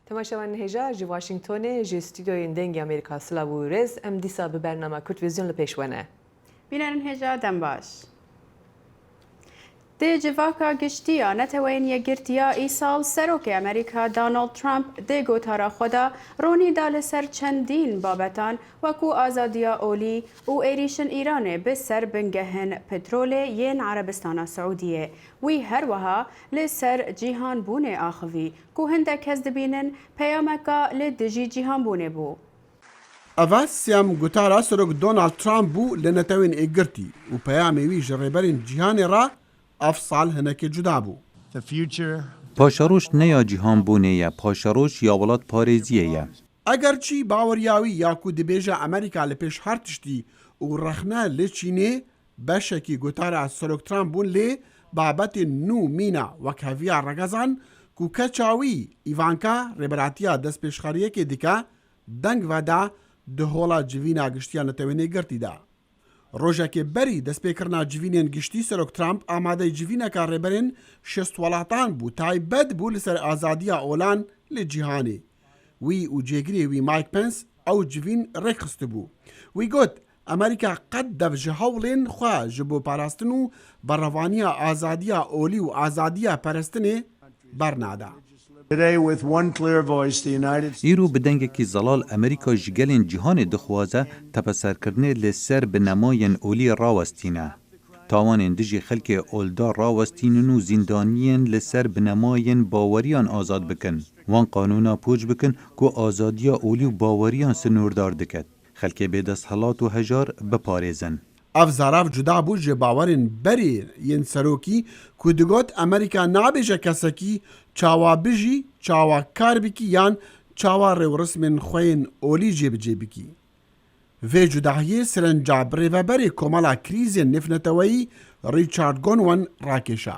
تماشاوان هجا جی واشنگتن جی استودیوی دنگی امریکا سلاو رز ام دیسا به برنامه کورتویزیون لپیشونه. بینن هجا دم باش. دی جواکا گشتیا نتوین یگرتیا ای سال سروک امریکا دونالد ترامپ دی گوتارا خدا رونی دال سر چندین بابتان وکو آزادیا اولی و ایریشن ایرانه به سر بنگهن پترول ین عربستان سعودیه وی هر وها لسر جیهان بونه آخوی کو هندک هز دبینن پیامکا لدجی جیهان بونه بو. ئەڤە سیام گوتارا سەرۆک دۆناڵد ترامپ بوو لە نەتەوەین ئێگرتی و پەیامێوی ژە ڕێبەرین جیهانی ڕا ئەف ساڵ هەنەکێ جودا بوو. پاشەڕۆژ نەیا جیهان بوونەیە پاشەڕۆژ یا وڵات پارێزیەیە. ئەگەر چی باوەریاوی یاکو دەبێژە ئەمریکا لە پێش هەر تشتی و ڕەخنە لە چینێ بەشێکی گوتارا سەرۆک ترامپ بوون لێ بابەتی نو مینە وەک هەڤیا ڕەگەزان و کەچاوی ئیڤانکا ڕێبەراتیە دەست پێشخەریەکێ دیکە دەنگ ڤەدا دهۆڵا جڤینە گشتیان نەتەوێنێ گرتیدا. ڕۆژێکێ بەری دەستپێکردنا جڤینێن گشتی سەرۆک ترامپ ئامادەی جڤینەکە ڕێبەرێن شەست وڵاتان بوو تایبەت بوو لەسەر ئازادیە ئۆلان لە جیهانێ. وی و جێگرێ وی مایک پنس ئەو جڤین ڕێکخست بوو. وی گوت ئەمریکا قەت دەڤژە هەوڵێن خوا ji بۆ پاراستن و بەڕەوانیە ئازادیە ئۆلی و ئازادیە پەرستنێ بەرنادا. ئیرۆ bi dengekî zelal Amerîka ji gelên cîhanê dixwaze tepesserkirinê li ser bi nemayên olî rawestîne. Tawanên dijî xelkê oldar rawestînin û zîndaniyên li ser bi nemayên baweriyan azad bikin. Wan qanûna pûç bikin ku azadiya olî û baweriyan sinûrdar diket. Xelkê bêdesthilat û hejar biparêzin. ئەف زاراف جودا بوو ji باوەرên berê yên serokî ku digot ئەمریکا nabêje kesekî çawa bijî çawa kar bikî yan çawa rêwresmên xwe yên olî jêbicê bikî. Vê cudahiyê sirenca birêveberê komala krîzên nêfneteweyî Richard Gonwan rakêşa.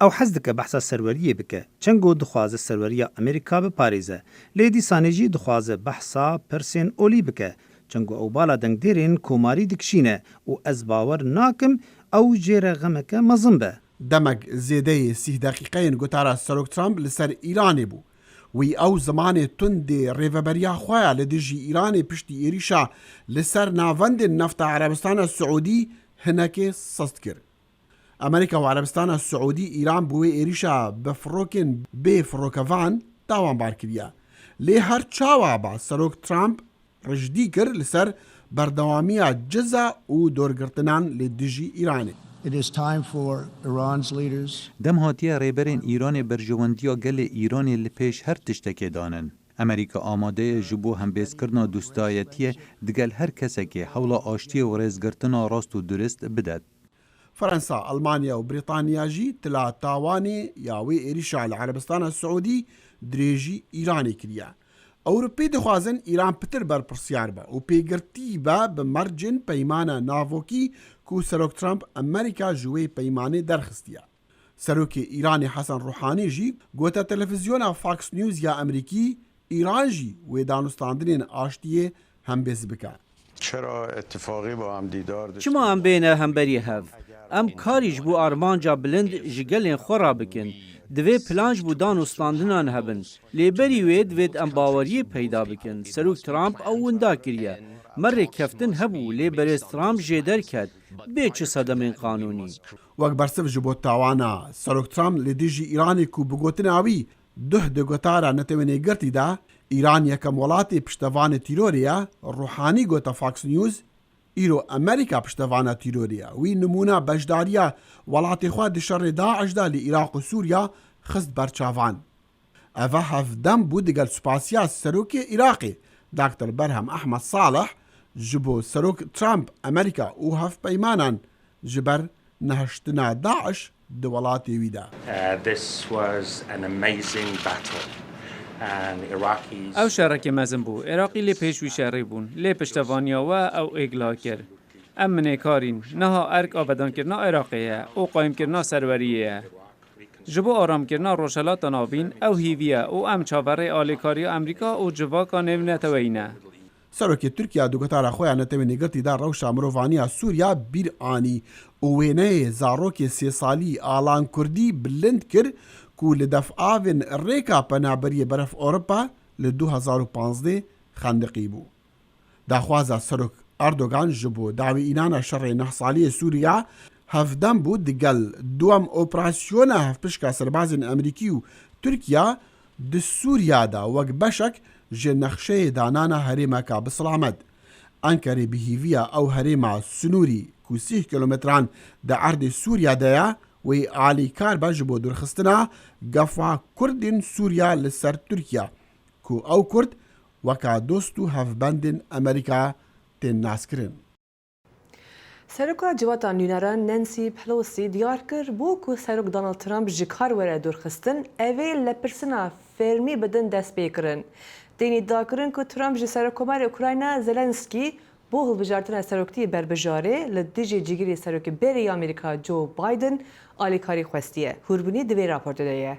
ئەو حەز دکە بەحسا سەروەریە بکە چەنگۆ دخوازە سەروەریە ئەمریکا بپارێزە لێ دیسانێژی دخوازە بەحسا پرسێن ئۆلی بکە چەنگۆ ئەو بالا دەنگدێرێن کۆماری دکشینە و ئەس باوەڕ ناکەم ئەو جێرە غەمەکە مەزم بە. دەمەک زێدەی 30 دقیقەیەن گوتارە سەرۆک ترامپ لەسەر ئیرانێ بوو. وی ئەو زمانێ توندێ ڕێڤەبەریا خۆیە لە دژی ئیرانê piştî êrîşa li ser navendên nefta Erebistana Siûdî hinekê sest kir. ئەمریکا و عەرەبستانە سعودی ئیران بۆ وێ ێریشا بە فڕۆکên bê firokevan tawanbar kiriye. Lê her çawa ba Serok Trump rijdî kir li ser berdewamiya ciza û dorgirtinan lê dijî Îranê. Dem hatiye rêberên Îranê berjewendiya gelê Îranê li pêş her tiştekê danin. Amerîka amade ye ji bo hembêzkirina dostayetiyê digel her kesekê hewla aştiyê û rêzgirtina rast û durist bidet. فرنسا، ئەلمانیا و بریتانیا jî tila tawanê ya wê êrîşa li Erebistana Siûdî dirêjî Îranê kiriye. Ewropê dixwazin Îran pitir berpirsiyar be û pêgirtî be bi mercên peymana navokî ku Serok Trump Amerîka ji wê peymanê derxistiye. Serokê Îranê Hesan Ruhanî jî gote televizyona Fox News ya Emerîkî Îran jî wê danûstandinên aştiyê hembêz bike. Çima em bêne hemberî hev? Em karî ji bo armanca bilind ji gelên xwe rabikin. Divê plan ji bo danûstandinan hebin. Lêberî wê divêt em baweriyê peyda bikin. Serok Trump ew winda kiriye. Merê keftin hebû lê berêz Trump jê derket. Bê çi sedemên qanûnî. Wek bersiv ji bo tawana Serok Trump li dijî Îranê ku bi gotina wî duh di gotara netewênê girtî da, Îran yekem welatê piştevanê tîrorê ye, Ruhanî gote Fox News, îro Amerîka piştevana tîrorê ye. Wî nimûna bejdariya welatê xwe di şerê Daeş da li Iraq û Sûriya xist berçavan. Ev hevdem bû digel spasiya Serokê Iraqê, Dr. Berhem Ahmed Saleh, ji bo Serok Trump Amerîka û hevpeymanan ji ber nehiştina Daeş di welatê wî de. ئەو شەڕێکی مەزم بوو عێراقی لێ پێشوی شەڕی بوون لێ پشتەوانیەوە ئەو ئێگلا کرد ئەم منێکارین نەها ئەرک ئابەدانکردنا عێراقیە ئەو قایمکردنا سەروەریەیە ji bo aramkirina rojhelata navîn ew hîviye û em çaverê alêkariya Emerîka û civaka nêvneteweyî. Serokê Tirkiya du gotara xwe ya netewênê girtî da rewşa mirovaniya Sûriya bîr anî û wêneyê zarokê sê salî Alan Kurdî bilind kir کو لدفعاوین ریکا پنابری برف اوروپا ل 2015 خندقی بو. داخوازا سرک اردوغان جبو داوی اینانا شر نحصالی سوریا هفدم بود دگل دوام اپراسیون هفپشکا سربازین امریکی و ترکیا د سوریا دا وک بشک جه نخشه دانانا هریما کا بسلامد. انکره بهیویا او هریما سنوری کو 30 کیلومتران دا عرض سوریا دایا وی عالی کار با جبو درخستنا گفا کردین سوریا لسر ترکیا کو او کرد وکا دوستو هفبندین امریکا تین ناس کرن. سرکا جواتا نونران نانسی پلوسی دیار کر بو کو سرک دونالد ترامپ جکار وره درخستن اوه لپرسنا فرمی بدن دست بیکرن. دینی داکرن که ترامپ جی سرکومار اوکراینا زلنسکی بو هلبجارتن سرکتی بربجاره لدیجی جگیری سرک بری امریکا جو بایدن آلیکاری خوستیه. هوربونی دوی راپورت دایه.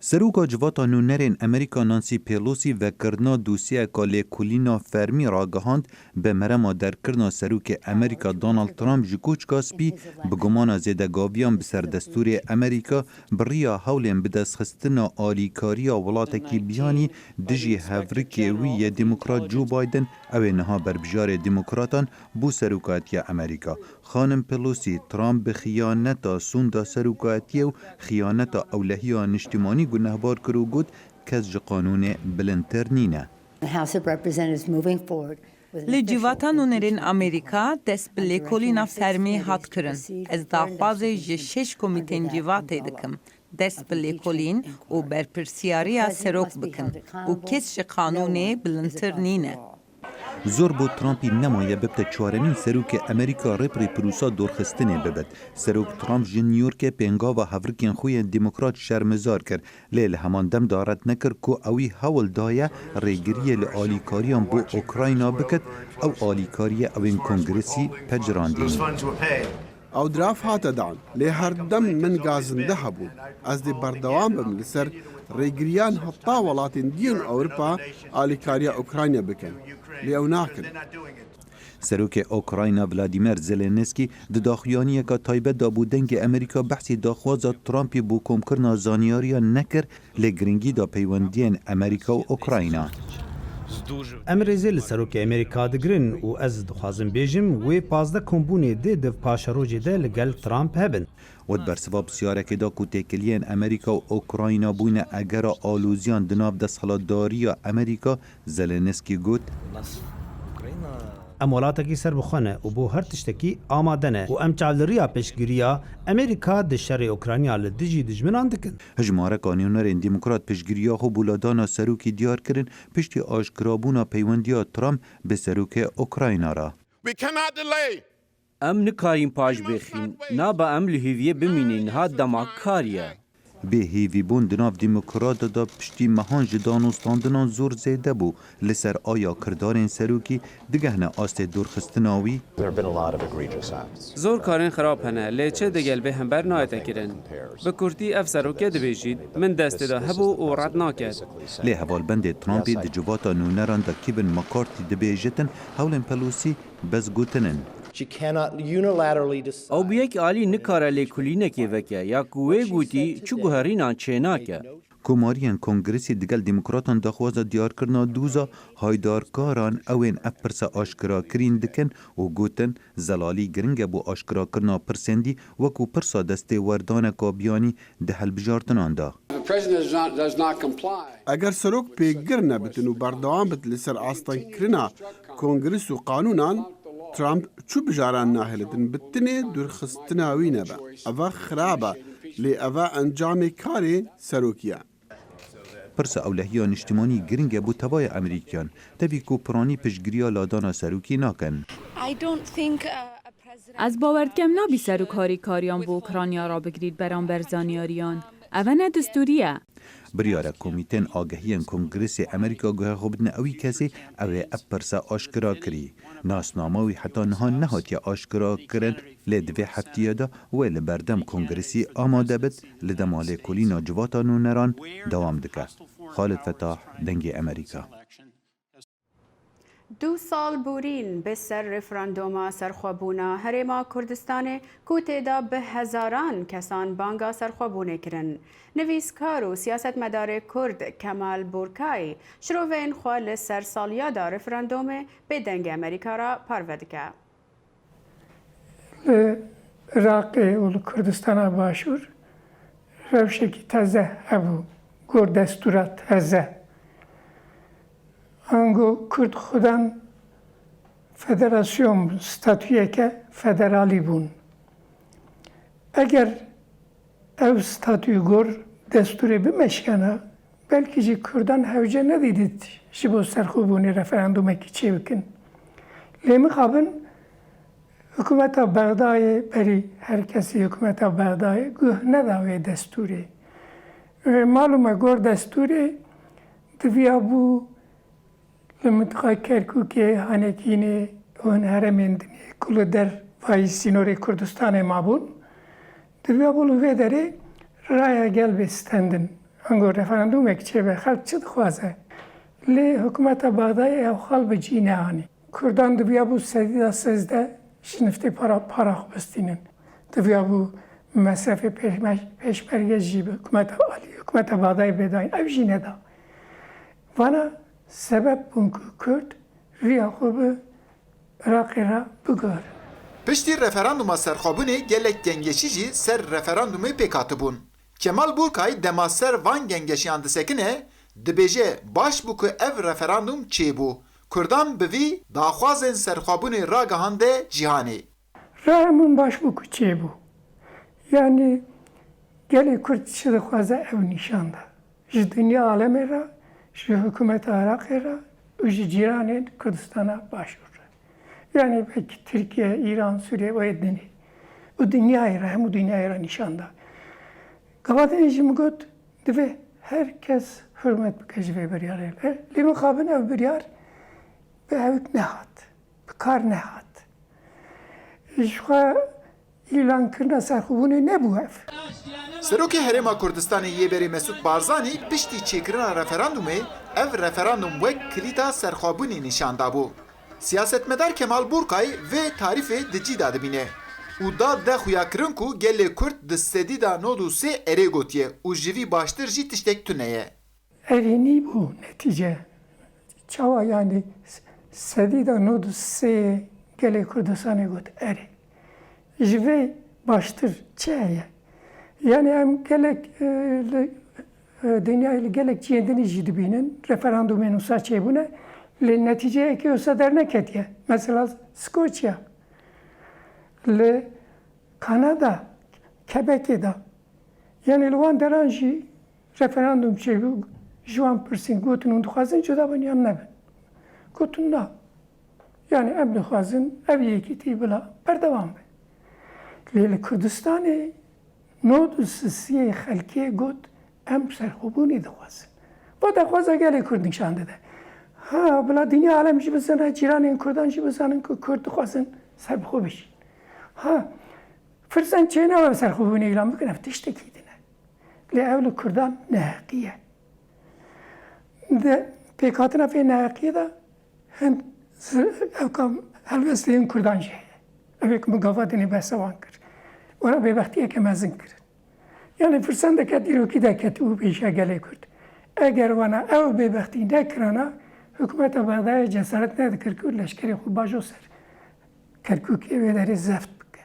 سروکا جواتا نونرین امریکا نانسی پیلوسی و کرنا دوسیه کالی کولینا فرمی را گهاند به مرما در کرنا سروک امریکا دونالد ترامپ جکوچ کاسپی بگمان زیدگاویان بسر دستور امریکا بریا حولین بدست خستنا آلیکاریا ولاتکی بیانی دجی هفرکی وی دموکرات جو بایدن او نها بربجار دموکراتان بو سروکاتی امریکا. خانم پیلوسی ترامپ به خیانتا سوندا سروکاتی و خیانتا اولهیان اجتماعی گنهبار کرو گود کز قانون بلندتر نینه. لجیواتا نونرین امریکا دست بلی کولینا فرمی هات کرن. از داخوازه جشش کمیتین جیواته دکم. دست بلی کولین و برپرسیاریا سروک بکن. و کس قانون بلندتر نینه. زور بو ترامپی نمایه ببت چهارمین سروک امریکا رپری پروسا دورخستنه ببت. سروک ترامپ جن نیویورک پنگا و هفرکین خوی دموکرات شرمزار کرد. لیل همان دم دارد نکر که اوی حول دایه ریگریه لآلیکاریان بو اوکراینا بکد او آلیکاری اوین کنگرسی پجراندین. او دراف هاتا دان لی هر دم من گازنده هبو از دی بردوام بم لسر ریگریان حتا ولاتین دین اوروپا آلیکاریا اوکراینیا بکن لی او ناکن. سروک اوکراینا ولادیمیر زلنسکی د داخیانی که تایبه دابو دنگ امریکا بحثی داخواز ترامپی بو کم کرنا زانیاریا نکر لگرنگی دا پیوندین امریکا و اوکراینا. امریزی لسروک امریکا دگرن و از دخوازم بیجم و 15 کمبونی ده پاشروجی ده لگل ترامپ هبن. ود برسباب سیاره که دا کوتکلین امریکا و اوکراینا بوین اگر آلوزیان دناب دست حالاتداری امریکا زلنسکی گوت امولاتی سر بخونه و بو هر تشتکی آمادنه و امچالریا پیشگیریا امریکا د شر اوکراینیا لدیجی دجمنان دکن. هجماره قانونرین دموکرات پیشگیریا خو بولادانا سروکی دیار کرن پشتی آشکرابونا پیوندیا ترامپ به سروک اوکراینا را. ام نکاریم پاش بخین نابا ام لحیویه بمینین ها دماکاریه. به هیوی بون دناف دموکرات دا پشتی مهانج دانوستاندنان زور زیده بو لسر آیا کردارین سروکی دگهنه آست دورخستناوی زور کارین خراب هنه لیچه دگل به هم بر نایت کرن به کرتی اف سروکه دبیجید من دست دا هبو و رد ناکد لی حوال بند ترامپی د جواتا نونران دا کیبن مکارتی دبیجتن حولن پلوسی بز گوتنن. او بیک آلی نکاره لیکولینه که وکه یا کوه گوتی چو گوهرینان چه ناکه. کوماریان کنگرسی دگل دموکراتان دخوازا دیار کرنا دوزا هایدارکاران اوین اپرسا آشکرا کرین دکن و گوتن زلالی گرنگ بو آشکرا کرنا پرسندی وکو پرسا دسته وردان کابیانی ده هلبجارتنان دا. اگر سروک پیگر نبتن و بردوام بت لسر آستان کرنا کنگرس و قانونان ترامپ چو بجاران ناهلتن بتنه درخستناوی نبا اوه خرابه لی اوه انجام کاری سروکیه. پرس اولهیان اجتماعی گرنگ بو تبای امریکیان تبی کو پرانی پشگیریا لادانا سروکی ناکن. از باوردکم نابی سروکاری کاریان بو اوکراینیا را بگرید بران برزانیاریان اوه نه دستوریه. بریاره کمیتن آگهیان کنگرس امریکا گوه خوبدن اوی کسی اوه اپرسا آشکرا کری. ناسناموی حتی نهات یا آشکرا کرن لدوی هفتیه دا و لبردم کنگرسی آماده بد لدماله کلینا جواتا نونران دوام دکه. خالد فتاح دنگ امریکا. دو سال بورین به سر رفراندوما سرخوابونا هرما کردستان کو تیدا به هزاران کسان بانگا سرخوابونه کرن. نویسکار و سیاست مدار کرد کمال بورکای شروعین خواه سر سالیا دا رفراندوم به دنگ امریکا را پرودکه. عراق و کردستان باشور روشکی تازه ابو گور دستورات تازه انگو کرد خودم فدراسیون ستاتویه که فدرالی بون. اگر او ستاتوی گور دستوری بمشکنه بلکه جی کردان هوجه ندیدید شبو سرخوبونی رفراندومه که چی بکن. لیمی خوابن حکومت بغدای بری هر کسی حکومت بغدای گوه نداوی دستوری. معلومه گور دستوری دویا بو لمنطقه کرکوک هانکینه اون هرمند کل در وای سینور کردستان مابون دویا بولو و داره رای گل بستندن انگار رفراندوم یک چه به خلق چه خوازه لی حکومت بغدای او خال به جینه هانی کردان دویا بو سدیده سزده شنفته پاراخ بستینن دویا بو مسافه پیشبرگه جیب حکومت عالی حکومت بغدای بداین او جینه دا وانا سبب بونکو کرد ویا خوب عراقی را بگار. پشتی رفراندوما سرخوابونه گلک گنگشی جی سر رفراندومی پیکاتı bun. Kemal Burkay dema ser van gengeşiyan disekine dibêje baş bû ku ev referandum çê bû. Kurdan bi vî daxwazên serxwebûnê ragihande cîhanê. Rayemûn baş bû ku çê bû. Yani gelê Kurd çi dixwaze ev nîşanda. Ji dinya alemê re ji hükümet Irak'ı ra û ji cîranên Kurdistan'a başvur. Yani belki Türkiye, İran, Suriye ve edini. O dünyayı ra, hemû dünyayı ra nîşanda. Gavadên jî min got divê herkes hürmet bike ji vê biryarê. Lê min xabin ev biryar bi hewik nehat, bi kar nehat. Ji xwe îlankirina serxwebûnê nebû ev. Serokê Herêma Kurdistanê Yêberî Mesûd Barzanî piştî çêkirina referandumê ev referandum wek kilîta serxwebûnê nîşan dabû. Siyasetmedar Kemal Burkay vê tarîfê di cî da dibîne û da de xuyakirin ku gelê Kurd di sedîda nod û sê erê gotiye û ji vî baştir jî tiştek tune ye. Erînî bû netîce. Çawa yani sedîda nod û sê gelê Kurdistanê got erê. Ji vê baştir çi heye? Yani em gelek dünyayı gelek cihedini jî dibînin referandumên wisa çêbûne li neticeyekê wisa derneketiye. Mesela Skoçya, li Kanada, Quebecê da. Yani li wan deran jî referandum çêbû ji wan pirsîn gotin hûn dixwazin cuda bin yan nebin. Gotin na. Yani em dixwazin ev yekîtî bila berdewam be. Lê li Kurdistanê nod û sisiyê xelkê got em serxwebûnê dixwazin. Va dexwaza gelê Kurd nîşan dide. Ha bila dinya alem jî bizane, cîranên Kurdan jî bizanin ku Kurd dixwazin serbixwe bişin. Ha firsan çê nawe serxwebûnê îlan bikin ev tiştekî dine. Lê ew li Kurdan neheqiye. De pêkhatina vê nehaqiyê de hin ew kam helbesteyên Kurdan jî heye. Ev ê ku min gavadinê behsa wan kir. Wera bêbextiyeke mezin kirin. Yani firsan deke dîrokî deket û pêşa gelê Kurd. Eger wana ew bêbextî nekirana hikûmeta Bexdayê cesaret nedikir ku leşkerê xwe bajo ser Kerkûkê wê derê zeft bike.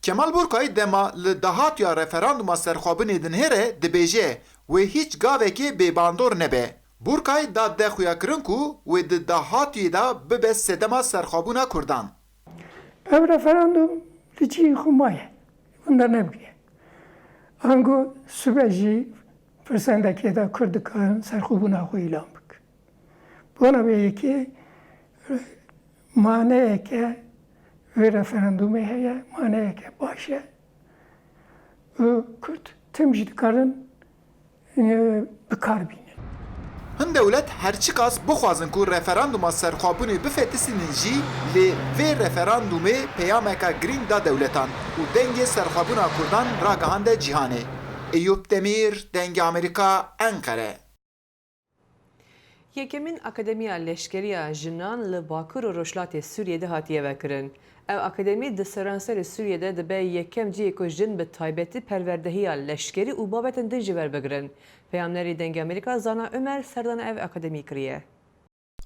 Kemal Burkay dema li dahatiya referanduma serxwebûnê dinêre dibêje wê hiç gavekê bêbandor nebe. Burkay da de xuyakirin ku wê di dahatiyê da bibe sedema serxwebûna Kurdan. Ev referandum li cî xwe maye. Bunda nebûye. Ango sibe jî firsendekê de Kurd dikarin serxwebûna xwe îlan bikin. Bona vê yekê maneyeke vê referandumê heye, maneyeke baş e. Kurd tim jî dikarin bikar bînin. Hin dewlet herçi qas bixwazin ku referanduma serxwebûnê bifetisînin jî lê vê referandumê peyameka girîng da dewletan û dengê serxwebûna Kurdan ragihande cîhanê. Eyüp Demir, Dengê Amerîka, Enkere. یەکەمین ئەکادمیە لەشکریە ژنان لە باکوور و ڕۆژهەڵاتی سووریەدا هاتیە vekirin. Ev akademî di seranserê Sûriyê dibe yekem ciyê ku jin bi taybetî perwerdehiya leşkerî û babetên din jî werbigirin. Peyamnerê Dengê Amerîka Zana Ömer serdana ev akademî kiriye.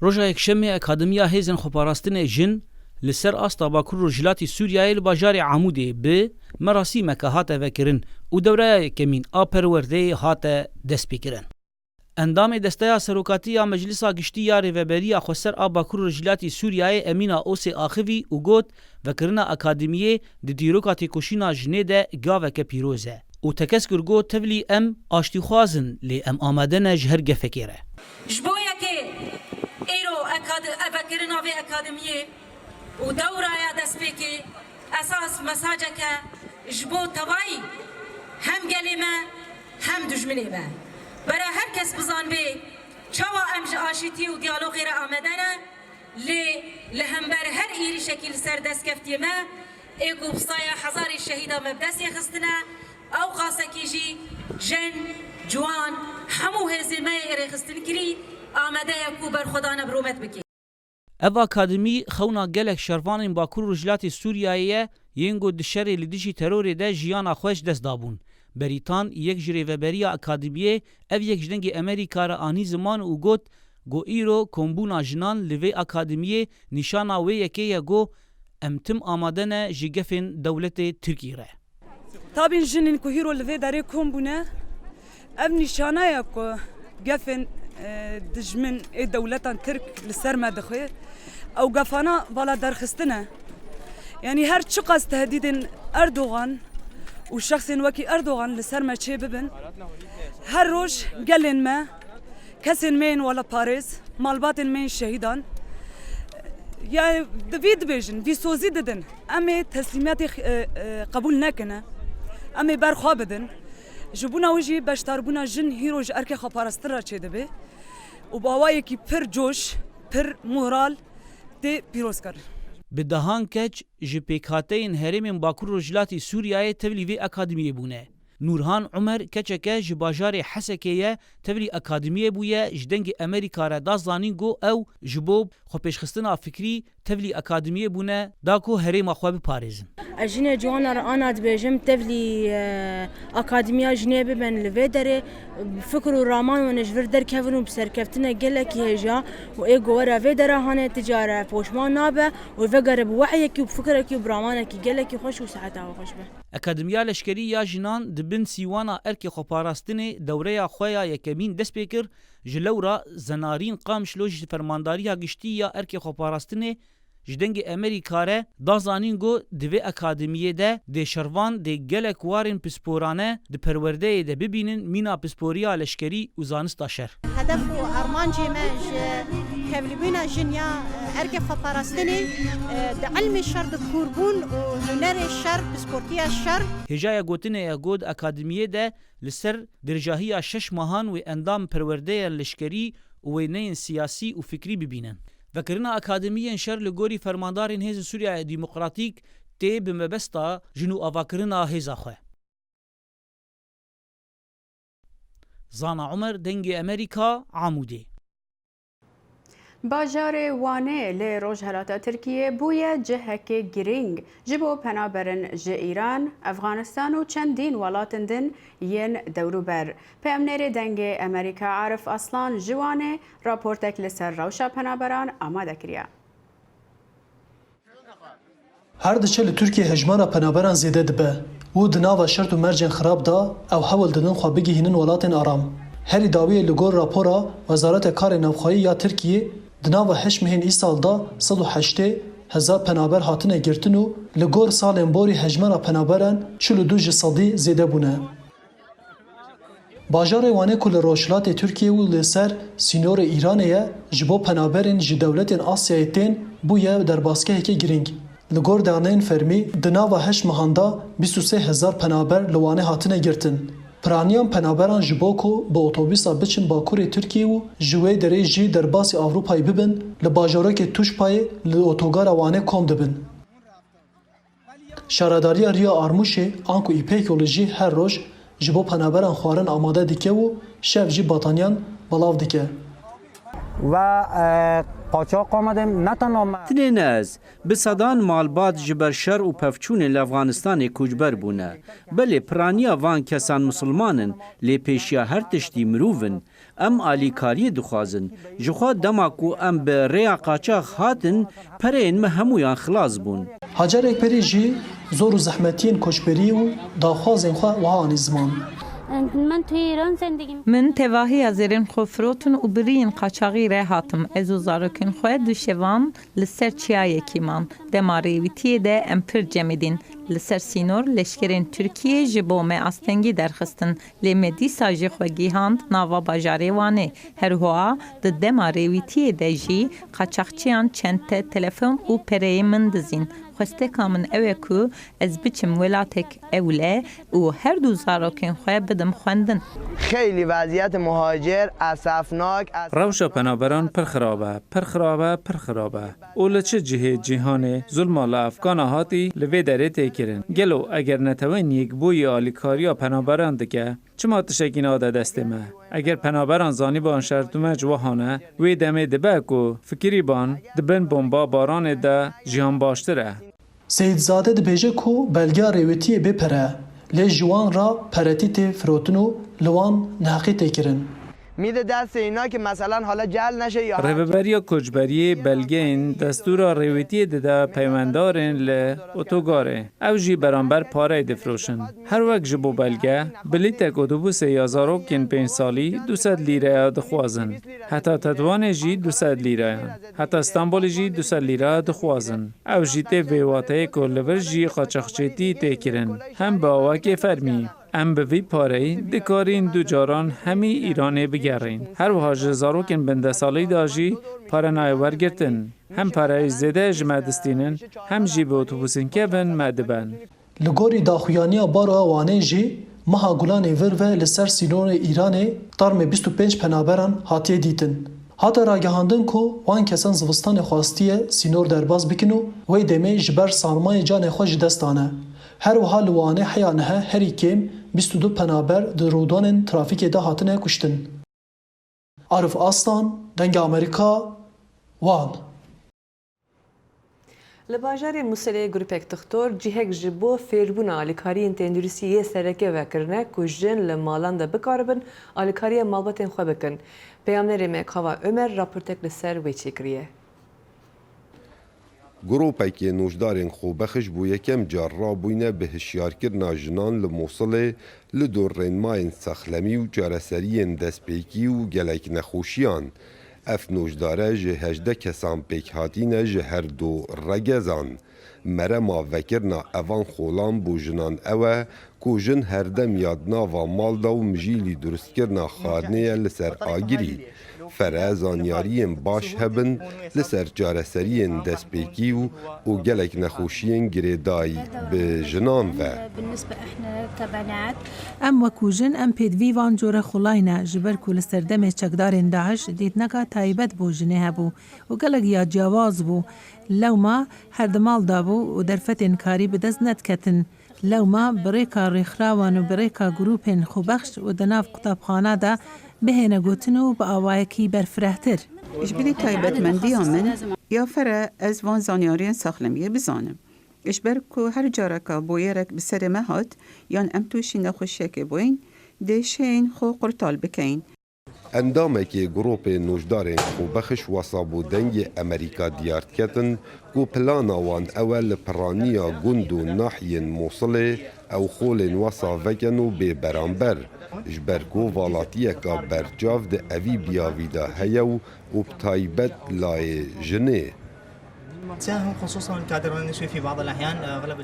Roja yekşemê Akademiya Hêzên Xweparastinê Jin li ser asta Bakur Rojhilatî Sûriyayê li bajarê Amûdê bi merasîmeke hate vekirin û dewreya yekemîn a perwerdeyê hate destpêkirin. Endamê desteya serokatiya Meclisa Giştî ya Rêveberiya Xweser a Bakur Rojhilatî Sûriyayê Emîna Osê Axivî û got vekirina akademiyê di dîroka têkoşîna jinê de gaveke pîroz e û tekeskir got tevlî em aştîxwazin lê em amade ne ji her gefekê re. Ji bo yekê îro vekirina vê akademiyê û dewraya destpêkê esas mesajeke ji bo tevayî hem gelê me hem dijminê me. Bera herkes bizanbê çawa em ji aşîtî û diyalogê re amade ne lê li hember her êrişekî li ser destkeftiyê me ê ku pistaya hezarê şehîda me bi destê xistine ew qasekî jî jen ciwan hemû hêzên me ê rêxistin kirî amade ye ku berxwedane birûmet bike. Ev akademî xewna gelek şervanên Bakur Rojhilatê Sûriyayê ye yên got di şerê li dijî terorê de jiyana xwe ji dest dabûn. Berîtan yek ji rêveberiya akademiyê ev yek ji dengê Amerîka re anî ziman û got go îro kombûna jinan li vê akademiyê nîşana wê yekê ye go em tim amade ne ji gefên dewletê Tirkî re. Tabîn jinên ku îro li vê derê kom bûne ev nîşanaya ku gefên dijmin ê dewletan Tirk li ser me dixwe ew gefana vala derxistine. Yani her çi qas tehdîdên Erdogan û şexsên wekî Erdogan li ser me çê bibin her roj gelên me kesên me yên wala parêz malbatên me yên şehîdan ya divî dibêjin vî sozî didin em ê teslîmiyetê qebûl nekine em ê berxwe bidin ji bûna wî jî beşdarbûna jin hîro ji erkê xweparastin re çê dibe û bawayekî pir coş pir moral tê pîrozkirin. Bi dehan keç ji pêkhateyên herêmên Bakur Rojhilatî Sûriyayê tevlî vê akademiyê bûne. Nurhan Umer keçeke ji bajarê Hesekê ye tevlî akademiyê bûye ji dengê Amerîka re da zanîn got ew ji bo xwepêşxistina fikrî tevlî akademiyê bûne da ku herêma xwe biparêzin. Ez jinê ciwana re ana dibêjim tevlî akademiya jinê bibin li vê derê fikr û raman wan ji vir derkevin û bi serkeftina gelekî hêja û ê gowera vê dere hane ticare poşman nabe û vegere bi wehiyekî û bi fikrekî û bi ramanekî gelekî xweş û seheta xweş be. Akademiya Leşkerî ya jinan dibin sîwana erkê xweparastinê dewreya xwe ya yekemîn dest pê kir ji lewra Zenarîn Qamişlo ji fermandariya giştî ya erkê xweparastinê ji dengê Amerîka re da zanîn got di vê akademiyê de dê şervan dê gelek warên pisporane di perwerdeyê de bibînin mîna pisporiya leşkerî û zanista şer. Hedef û armancê me ji tevlîbûna jin ya erkê xweparastinê di ilmê şer di kûrbûn û hunerê şer pisportiya şer. Hêjaya gotinê ye got akademiyê de li ser dirjahiya 6 mehan wê endam perwerdeya leşkerî û wêneyên siyasî û fikrî bibînin. Vekirina akademiyên şer li gorî fermandarên Hêzên Sûriyaya Demokratîk tê bi mebesta jin û avakirina hêza xwe. Zana Umer dengê Amerîka Amûdê. Bajarê Wanê lê Rojhilata Tirkiyê bûye cihekê girîng ji bo penaberin ji Îran, Efganistan û çendîn welatên din yên dewrûber. Peyamnerê dengê Amerîka Arif Aslan ji Wanê raportek li ser rewşa penaberan amade kiriye. Her diçe li Tirkiye hejmara penaberan zêde dibe û di nava şert û mercên xirab da ew hewl didin xwe bigihînin welatên aram. Herî dawiyê li gor rapora Wezareta Karê Navxwayî ya Tirkiyê di nava heş mehên îsal da 180,000 penaber hatine girtin û li gor salên borî hejmara penaberan 42 ji sedî zêde bûne. Bajarê Wanê ku li Rojhilatê Tirkiye û li ser sînorê Îranê ye ji bo penaberên ji dewletên Asyayê tên bûye derbasgeheke girîng. Li gor daneyên fermî di nava heş mehan da 23,000 penaber li Wanê hatine girtin. Piraniyan penaberan ji bo ku bi otobîsa biçin Bakurê Tirkiye û ji wê derê jî derbasî Ewropayê bibin, li bajarekê Tuşpayê li otogara Wanê kom dibin. Şaredariya Riya Armûşê an ku îpek yolî jî her roj ji bo penaberan xwarin amade dike û şev jî batanyan belav dike. و قاچاق آمدیم نه تنها تنین از به صدان مالبات جبر شر و پفچون لافغانستان کوچبر بونه بله پرانیا وان کسان مسلمانن لی پیشیا هر تشتی مروون ام آلیکاری دخوازن جخوا دماکو ام به ریا قاچاق هاتن پرین مهمویان خلاص بون هاجرێک پەری ژی زۆر و زەحمەتیên کۆچبەری و داخوازên xwe wiha anî ziman. من توی ایران زندگی من تواهی زیرین خفروتن و برین قاچاقی ره هاتم از و زارکن خواه دوشوان لسر چیای کیمان دماریویتی ده امپر جمیدین لسر سینور لشکرین ترکیه جبومه استنگی درخستن لیمه دیسا جی خواه گیهاند ناوا باجاره وانه هر هوا ده دماریویتی ده جی قاچاقچیان چنته تلفن و پره من دزین خواسته کامن اوه کو از بچم ولاتک اوله و هر دو زاروکن خواه بدم خوندن. خیلی وضعیت مهاجر اسفناک روشا پنابران پر خرابه اول چه جهه جهان ظلم لا افغان هاتی لوی دره تکرن گلو اگر نتوین یک بوی آلیکاریا پنابران دکه چما تشکین آده دسته ما اگر پنابران زانی بان شرطومه جوهانه وی دمه دبه کو فکری بان دبن بمبا باران ده جهان باشتره. سیدزاده dibêje ku belgeya rêwetiyê bêpere lê ji wan ra peretî tê firotin û li wan neheqî tê kirin. میده دست اینا که مثلا حالا جل نشه یا ریوبریا کوچبری بلگین دستور رویتی ده پیماندارن ل اتوگاره او جی برانبر پاره دفروشن هر وقت جبو بلگه بلیت اتوبوس یازارو کن 5 سالی 200 لیره دخوازن حتی تدوان جی 200 لیره حتی استانبول جی 200 لیره دخوازن او جی ته ویواته کولور جی قاچاقچیتی تکرن هم با واکه فرمی ام به وی پاره دکارین دو جاران همی ایرانه بگرین هر وها جزاروکن بنده سالی داجی پاره نایور گرتن هم پاره زده جمدستینن هم جی به اتوبوسین که بن مدبن لگوری داخویانیا بارا وانه جی مها گولانê vir ve li ser sînorê Îranê tarmê 25 penaberan hatiye dîtin. Hata ragihandin ku wan kesan zivistanê xwastiye sînor derbas bikin û wê demê ji ber sarmayê canê xwe ji dest dane. Her wiha li wanê heya niha herî kêm 22 penaber di rûdanên trafîkê de hatine kuştin. Arif Aslan, Dengê Amerîka, Wan. Li bajarê Muselê grupek tixtor cihek ji bo fêrbûna alîkariyên tenduristiyê sereke vekirine ku jin li malan de bikaribin alîkariya malbatên xwe bikin. Peyamnerê me Kava Ömer raportek li ser wê çêkiriye. گروپێکی نوژدارên xwebexş bû yekem car rabûyne bi hişyarkirina jinan li Mosilê li dor rênmayên sexlemî û çareseriyên destpêkî û gelek nexweşiyan. Ev nojdare ji 18 kesan pêk hatîne ji her du regezan. Merema vekirina evan xolan bû jinan ew e ku jin herdem ya nava malda û mijîlî durustkirina xwarinê li ser agirî. Fere zanyariyên baş hebin li ser çareseriyên destpêkî û gelek nexweşiyên girêdayî bi jinan ve. Em wekû jin em pêdivîvan cora xulayne ji ber ku li ser demê çekdarên Daeş dîtneka taybet bû jinê hebû û gelek ya cewaz bû. Lewma her di mal dabû û derfetên karî bi dest nediketin. Lewma bi rêka rêxirawan û bi rêka grûpên xwebexş û di nav qutabxana de bihêne gotin û bi awayekî berfirehtir. Ji birî taybetmendiya min ya fere ez van zanyariyên sexlemiyê bizanim. Ji ber ku her careka boyerek bi serê me hat yan em tûşî nexweşiyekê bûyîn dê şên xwe qurtal bikeyin. Endamekê grupê nojdarên xwebexş wesa bû dengê Amerîka diyar diketin ku plana wan ew e li piraniya gund û nahiyên Mosilê ew xolên wesa vekin û bê beramber. Ji ber ku valatiyeka berçav di evî biyavî de heye û bi taybet layê jinê.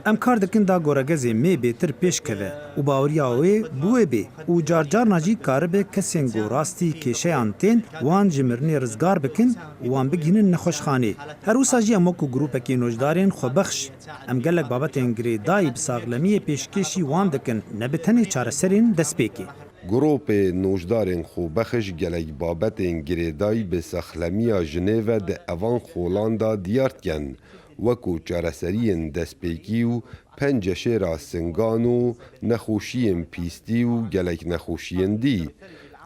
Em kar dikin da goregezê mê bêtir pêşkeve û baweriya wê bû wê bê û carcarna jî karibe kesên gorastî kêşeyan tên wan ji mirinê rizgar bikin û wan bigînin nexweşxanê. Her wisa jî em wekû grupekî nojdarên xwebexş em gelek babetên girêdayî bi saxlemiyê pêşkêşî wan dikin ne bi tenê çareserên destpêkê. Grupê nojdarên xwebexş gelek babetên girêdayî bi sexlemiya jinê ve di evan xolan da diyar dikin wekû çareseriyên destpêkî û penceşêra singan û nexweşiyên pîstî û gelek nexweşiyên dî.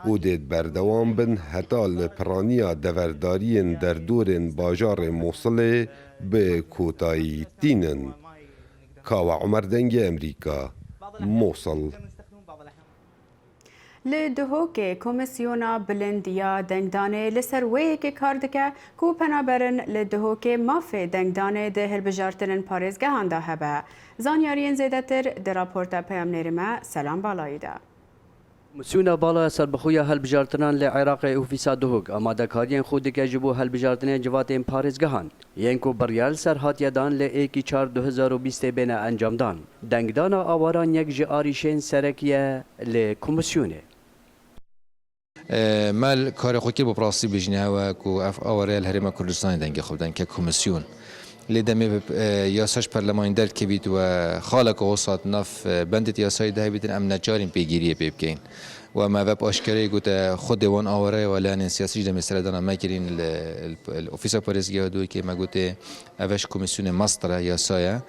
و دید بردوام بن حتی لپرانیا دوردارین در دورن باجار موصل به کوتایی تینن. کاوا عمر دنگ امریکا، موصل. لدهوکê Komîsyona Bilindiya Dengdanê li ser wêyekê kar dike ku penaberin li dihokê mafê dengdanê di hilbijartinên parêzgehan de hebe. Zanyariyên zêdetir di raporta peyamnêrî me Selam Balayî de. Komisyona Bala Serbixuya Hilbijartinan li Iraqê û Fîsa Duhok amadekariyên xwe dike ji bo hilbijartinên civatên parêzgehan. Yên ku biryar ser hatiye dan li 1/4/2020 bêne encamdan. Dengdana awaran yek ji arîşên serekiye li komisyonê. مال کار خوکی با پراستی بجنه و کو اف آواره الهرم کردستان دنگ خودن که کمیسیون لیدمی یاساش پارلمان در که بید و خالق وسط نف بندت یاسای ده بیدن ام نجارین پیگیری بکن و ما وب آشکاری گوت خود وان آواره ولی ان سیاسی جدم سردان ما کرین الاوفیس پارێزگا دوی که ما گوت اوش کمیسیون ماستر یاسایا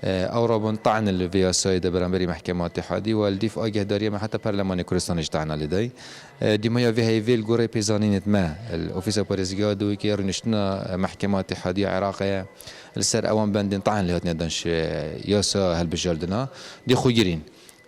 او رابن طعن الفياساي ده برانبري محكمة اتحادي والديف آگه داريه ما حتى برلمان كردستان اجتعنا لدي ديما يا في هيفيل غوري بيزانينت ما الاوفيسا باريزغا دوي كي رنشتنا محكمة اتحادية عراقية السر اوان بندين طعن اللي هاتنا دانش ياسا هالبجاردنا دي خوجرين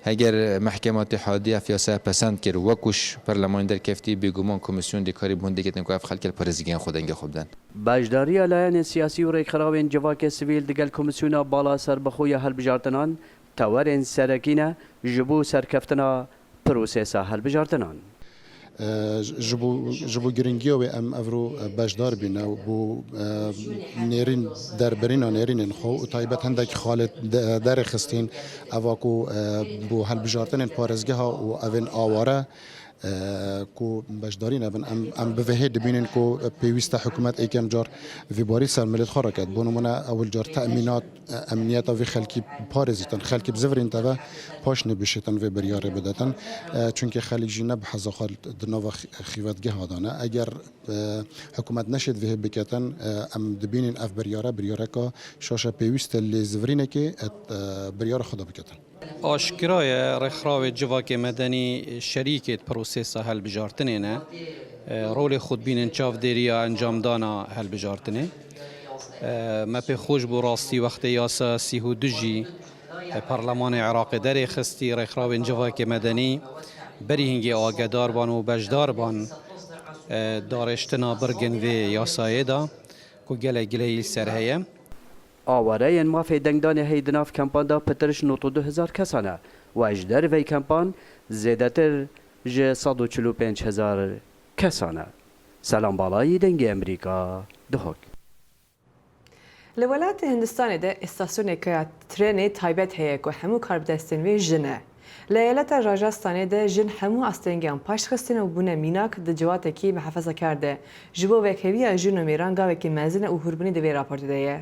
هگر محکمه اتحادیه فیاسه پسند کرد وکوش پارلمان در کفتی بیگمان کمیسیون دیکاری بونده که تنکو اف خلک پارێزگیان خودنگ خوبدن. باشداری لایەنên سیاسی و rêkxirabên civakê sivîl digel Komisyona Bala Serbixuya Hilbijartinan tewerên serekîne ji bo serkeftina prosesa hilbijartinan. ji bo giringiya wê em evro bejdar bîne bû nêrîn derbirîna nêrînên xwe û taybet hindekî xalê derê xistîn eva ku bû hilbijartinên parêzgeha û evên aware ku beşdarî nebin em bi vehê dibînin ku pêwîst e hikûmet êkem car vî barî ser milêt xwe reket bû nimûne ewil car teminat emniyeta vê xelkî parêzîtin xelkî bi zivirên te ve paş nebişêtin vê biryarê bidetin çunkî xelîk jî ne bi heza xwe di nava xîvetgeha dane eger hikûmet neşêt vê biketin em dibînin ev biryareka şaşa pêwîst e lê zivirînekê biryara xwe de biketin. آشکرایه رخراو جواک مدنی شریکت پروسس هلبجارتنه نه رول خودبین چاف دیریا انجام دانا هلبجارتنه ما په خوش بو راستی وقت یاسا سیهو دجی پارلمان عراق در خستی رخراو جواک مدنی بری هنگی آگدار بان و بجدار بان دارشتنا برگن و یاسایه دا کو گله گله سرهیه آوارهên mafê dengdanê heydinav kempan da pitiriş 92,000 kesane و ji dervey kempan zêdetir ji 145,000 kesane. Selam Balayî dengê Amerîka dihok. Li welatê Hindistanê de istasyoneke trenê taybet heye ku hemû karbidestên wê jin e. Li eyaleta Rajasthanê de jin hemû astengiyan paşxistin û bûne mînak di ciwatekî mihefezekar de. Ji bo vekheviya jin û mêran gavekî mezin e û hûrbinî di vê raportê de ye.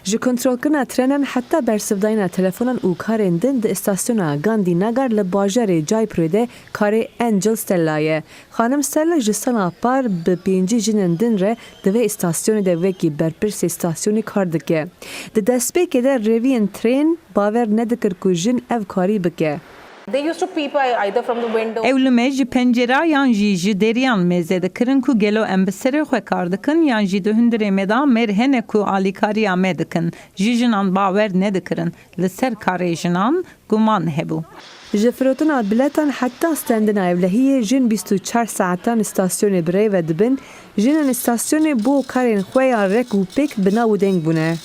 Ji kontrolkirina trenan heta bersivdayîna telefonan û karên din di istasyona Gandhinagar li bajarê Jaipurê de karê Angel Stella ye. Xanim Stella ji sala par bi 5 jinên din re di vê istasyonê de wekî berpirsê istasyonê kar dike. Di destpêkê de reviyên trên bawer nedikir ku jin ev karî bike. Ew li me ji pencerayan jî ji deriyan mêze dikirin ku gelo em bi serê xwe kar dikin yan jî di hundirê me da mêr hene ku alîkariya me dikin. Ji jinan bawer nedikirin. Li ser karê jinan guman hebû. Ji firotina biletan heta stendina evlehiyê jin 24 saetan istasyonê birêv ve dibin, jinên istasyonê bo karên xwe ya rek û pêk bi nav û deng bûne.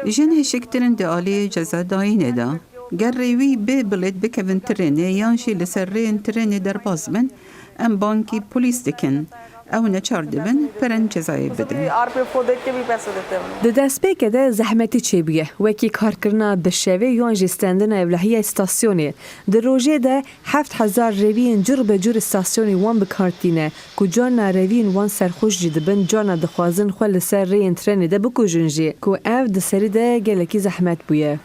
Jin hêşiktirin di aliyê cezadayînê da ger rêwî bê bilêt bikevin tirênê yan jî li ser rêyên tirênê derbas bin em bankî polîs dikin ew neçar dibin perin cezayê bidin. Di destpêkê de zehmetî çêbûye wekî karkirina bi şevê yan jî stendina evlehiya istasyonê. Di rojê de 7,000 rêviyên cur bi cur istasyonê wan bikartîne ku carna rêviyên wan serxweş jî dibin carna dixwazin xwe li ser rêyên trenê de bikujin jî ku ev di serî de gelekî zehmet bûye.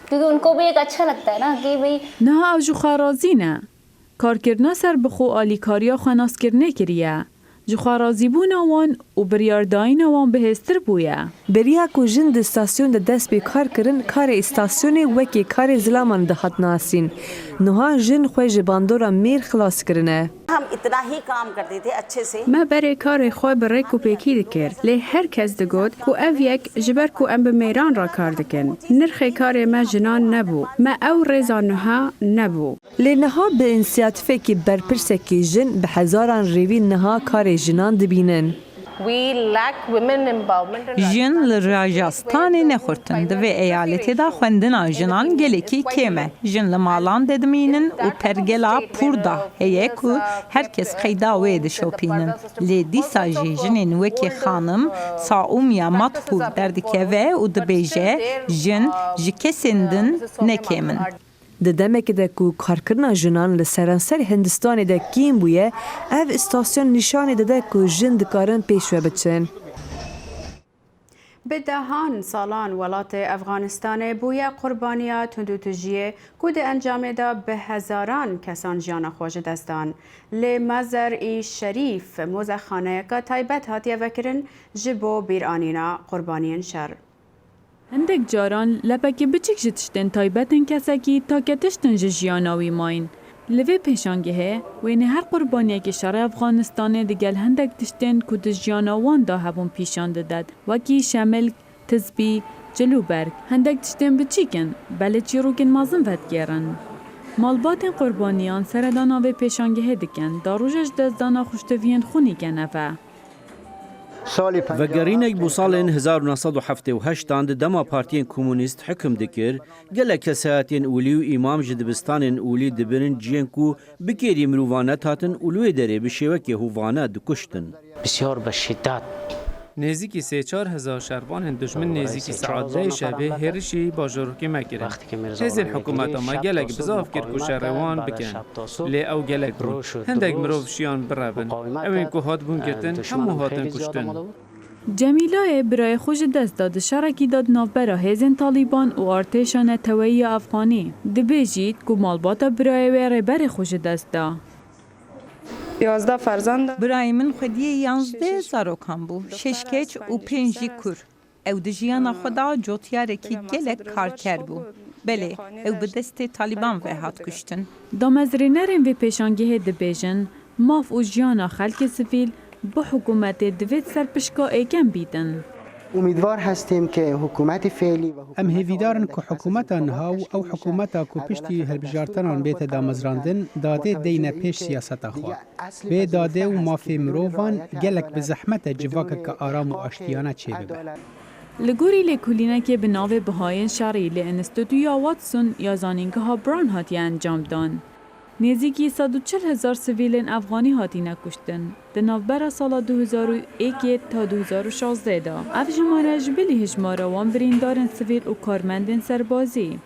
Niha ew ji xwe razî ne. Karkirina serbixwe alîkariya xwe naskirine kiriye. جخوارازیبونا وان و بریارداینا وان بهستر بویه. بریا کو جن د استاسیون د دست به کار کرن کار استاسیون وکی کار زلامان د خط ناسین نوها جن خوی باندورا میر خلاص کرنه हम इतना ही काम करते थे अच्छे से ما برای کار خو برای کو پیکی دکرد لی هر کس دگود کو او یک جبر کو ام به میران را کار دکن نرخ کار ما جنان نبو ما او رزانها نبو لنها به انسیاتفه کی برپرسه کی جن به هزاران ریوی نها کار جنان دبینن we lack women empowerment جن لراجستان نخورتن دوی ایالتی دا خوندنا جنان گلکی کمه جن لمالان ددمینن و پرگلا پوردا هیه که هرکس خیدا وید شوپینن لی دیسا جنین وکی خانم ساومیا مطفور دردکوه و دبیجه جن جکسندن نکیمن د دمک د کو کارکرنا جنان له سرانسر هندستان د کیم بویه اف استاسیون نشان د کو جن دکارن پیشو بچن به دهان سالان ولات افغانستان بویا قربانیات هندوتجیه کود انجام دا به هزاران کسان جان خوش دستان لی مزر ای شریف موزخانه که تایبت هاتیه وکرن جبو بیرانینا قربانین شر هندک جاران لپکی بچیک جتشتن تایبتن کسکی تا کتشتن جیاناوی ماین. لوی پیشانگه وینه هر قربانیه که شر افغانستان دیگل هندک تشتن کود جیاناوان دا هبون پیشان داد وکی شامل تزبی جلوبرگ هندک تشتن بچیکن بله چی روکن مازن ود گیرن. مالبات قربانیان سردانا و پیشانگه دکن داروجش دزدانا خوشتوین خونی کنه و گرینک بو سال 1978 دما پارتین کمونیست حکم دکر گله کساتین اولی و امام جدبستان اولی دبرن جین کو بکیری مروانت هاتن اولوی داره بشیوکی هوانه دکشتن بسیار به شدت نزدیکی 3-4 هزار شهروان دشمن نزدیکی سعادت شبه هرشی باجروکی مکرن هزین حکومت ما گلک بزاف کرد کو شهروان بکن لی او گلک برو هندک مروف شیان برابن اوین کو هات بون گرتن همو هاتن کشتن جمیله برای خوش دست داد شرکی داد نافبرا هزین طالبان و ارتشان تویی افغانی دبیجید که مالبات برای ویره بر خوش دست دا 11 فرزند برای من خودی 11 زاروکان بو 6 کچ و 5 کور او د جیانا خدا جوتیارکی گلک کار کرد بو بله او به دست طالبان و هات کشتن دامزرینرین و پیشانگه دبیجن ماف و جیانا خلک سفیل با حکومت دوید سرپشکا ایکن بیدن امیدوار هستیم که حکومت فعلی و ام هیویدارن که حکومت آنها او حکومت که پشتی هلبجارتنان بیت دامزراندن داده دین پیش سیاست خواه به داده و مافی مروفان گلک به زحمت جواک که آرام و آشتیانه چه ببه لگوری لکولینه که به ناو بهاین شرعی لانستودیو واتسون یا زانینگه ها بران هاتی انجام دان. نزدیکی 140,000 سویلین افغانی هاتی نکشتن. در نوبر سال 2001 تا 2016 دا. اف جماره جبلی هجماره وان بریندارن سویل و کارمندن سربازی.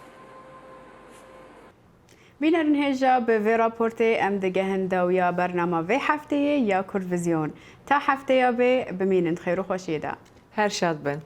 بینرن هجا به وی راپورت ام دگه هندویا برنامه وی هفته یا کرویزیون. تا هفته یا به بمینن خیر و خوشیده. هر شاد بن.